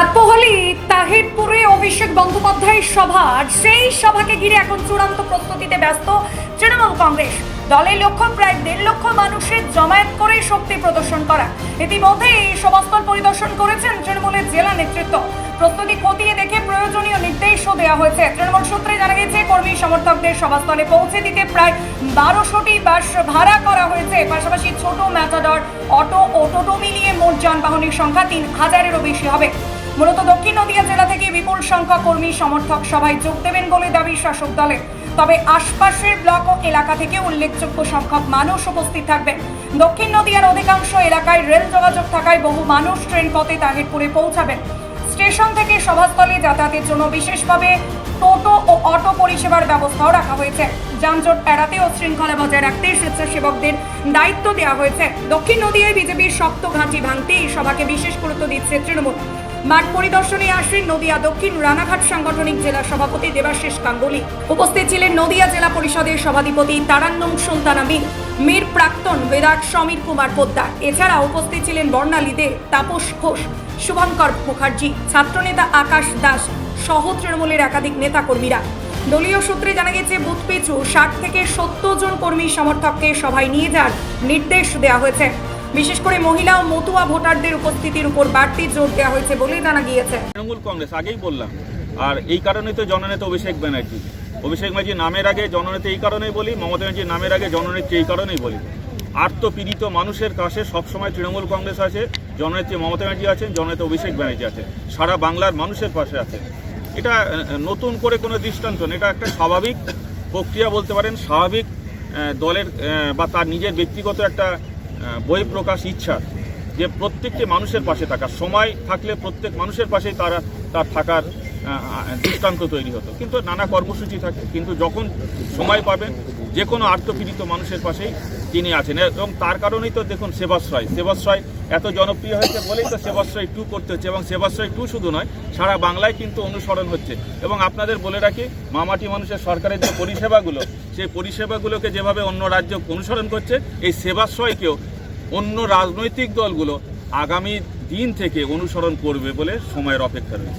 রাতপহলি তাহিরপুরে অভিষেক বন্দ্যোপাধ্যায়ের সভা, সেই সভাকে ঘিরে এখন চূড়ান্ত প্রস্তুতিতে ব্যস্ত তৃণমূল কংগ্রেস। দলের লক্ষ্য প্রায় 1.5 লক্ষ মানুষের জমায়েত করে শক্তি প্রদর্শন করা। ইতিমধ্যে এই সভাস্থল পরিদর্শন করেছেন তৃণমূলের জেলা নেতৃত্ব। প্রস্তুতি খতিয়ে দেখে প্রয়োজনীয় নির্দেশও দেওয়া হয়েছে। তৃণমূল সূত্রে জানা গেছে, কর্মী সমর্থকদের সভাস্থলে পৌঁছে দিতে প্রায় 1200টি বাস ভাড়া করা হয়েছে। পাশাপাশি ছোট ম্যাটাডর, অটো ও টোটো মিলিয়ে মোট যানবাহনের সংখ্যা 3000-এরও বেশি হবে। মূলত দক্ষিণ নদিয়া জেলা থেকে বিপুল সংখ্যক কর্মী সমর্থক সভায় যোগ দেবেন বলে দাবি শাসক দলের। তবে আশপাশের ব্লক ও এলাকা থেকে উল্লেখযোগ্য সংখ্যক মানুষ উপস্থিত থাকবেন। দক্ষিণ নদিয়ার অধিকাংশ এলাকায় রেল যোগাযোগ থাকায় বহু মানুষ ট্রেন পথে তাহিরপুরে পৌঁছাবেন। স্টেশন থেকে সভাস্থলে যাতায়াতের জন্য বিশেষভাবে টোটো ও অটো পরিষেবার ব্যবস্থাও রাখা হয়েছে। যানজট এড়াতে ও শৃঙ্খলা বজায় রাখতে স্বেচ্ছাসেবক দায়িত্ব দেওয়া হয়েছে। দক্ষিণ নদিয়ায় বিজেপির শক্ত ঘাঁটি ভাঙতে এই সভাকে বিশেষ গুরুত্ব দিচ্ছে তৃণমূল। মাঠ পরিদর্শনে আসেন নদিয়া দক্ষিণ রানাঘাট সাংগঠনিক জেলা সভাপতি দেবাশিস গাঙ্গুলি। উপস্থিত ছিলেন নদিয়া জেলা পরিষদের সভাধিপতি তারান্নুম সুলতানা মীর প্রাক্তন বিধায়ক সমীর কুমার পোদ্দার। এছাড়া উপস্থিত ছিলেন বর্ণালী দে, তাপস ঘোষ, শুভঙ্কর মুখার্জি, ছাত্রনেতা আকাশ দাস সহ তৃণমূলের একাধিক নেতাকর্মীরা। দলীয় সূত্রে জানা গেছে, বুথ পিছু 60 থেকে 70 জন কর্মী সমর্থককে সভায় নিয়ে যাওয়ার নির্দেশ দেওয়া হয়েছে। বিশেষ করে মহিলা ও মতুয়া ভোটারদের উপস্থিতির উপর বাড়তি জোর দেওয়া হয়েছে বলে জানা গিয়েছে। তৃণমূল কংগ্রেস আগেই বললাম, আর এই কারণে তো জননেতা অভিষেক ব্যানার্জি নামের আগে জননেতা এই কারণেই বলি, মমতা ব্যানার্জি নামের আগে জননেত্রী এই কারণেই বলি। আর্তপীড়িত মানুষের কাছে সবসময় তৃণমূল কংগ্রেস আছে, জননেত্রী মমতা ব্যানার্জি আছেন, জননেতা অভিষেক ব্যানার্জি আছে, সারা বাংলার মানুষের পাশে আছে। এটা নতুন করে কোনো দৃষ্টান্ত না, এটা একটা স্বাভাবিক প্রক্রিয়া বলতে পারেন, স্বাভাবিক দলের বা তার নিজের ব্যক্তিগত একটা বহিঃপ্রকাশ ইচ্ছা যে প্রত্যেকটি মানুষের পাশে থাকার, সময় থাকলে প্রত্যেক মানুষের পাশেই তার থাকার দৃষ্টান্ত তৈরি হতো। কিন্তু নানা কর্মসূচি থাকে, কিন্তু যখন সময় পাবেন যে কোনো আর্তপীড়িত মানুষের পাশেই তিনি আছেন। এবং তার কারণেই তো দেখুন সেবাশ্রয় এত জনপ্রিয় হয়েছে বলেই তো সেবাশ্রয় 2 করতে হচ্ছে। এবং সেবাশ্রয় 2 শুধু নয়, সারা বাংলায় কিন্তু অনুসরণ হচ্ছে। এবং আপনাদের বলে রাখি, মামাটি মানুষের সরকারের যে পরিষেবাগুলো, সেই পরিষেবাগুলোকে যেভাবে অন্য রাজ্য অনুসরণ করছে, এই সেবাশ্রয়কেও অন্য রাজনৈতিক দলগুলো আগামী দিন থেকে অনুসরণ করবে বলে সময়ের অপেক্ষা রয়েছে।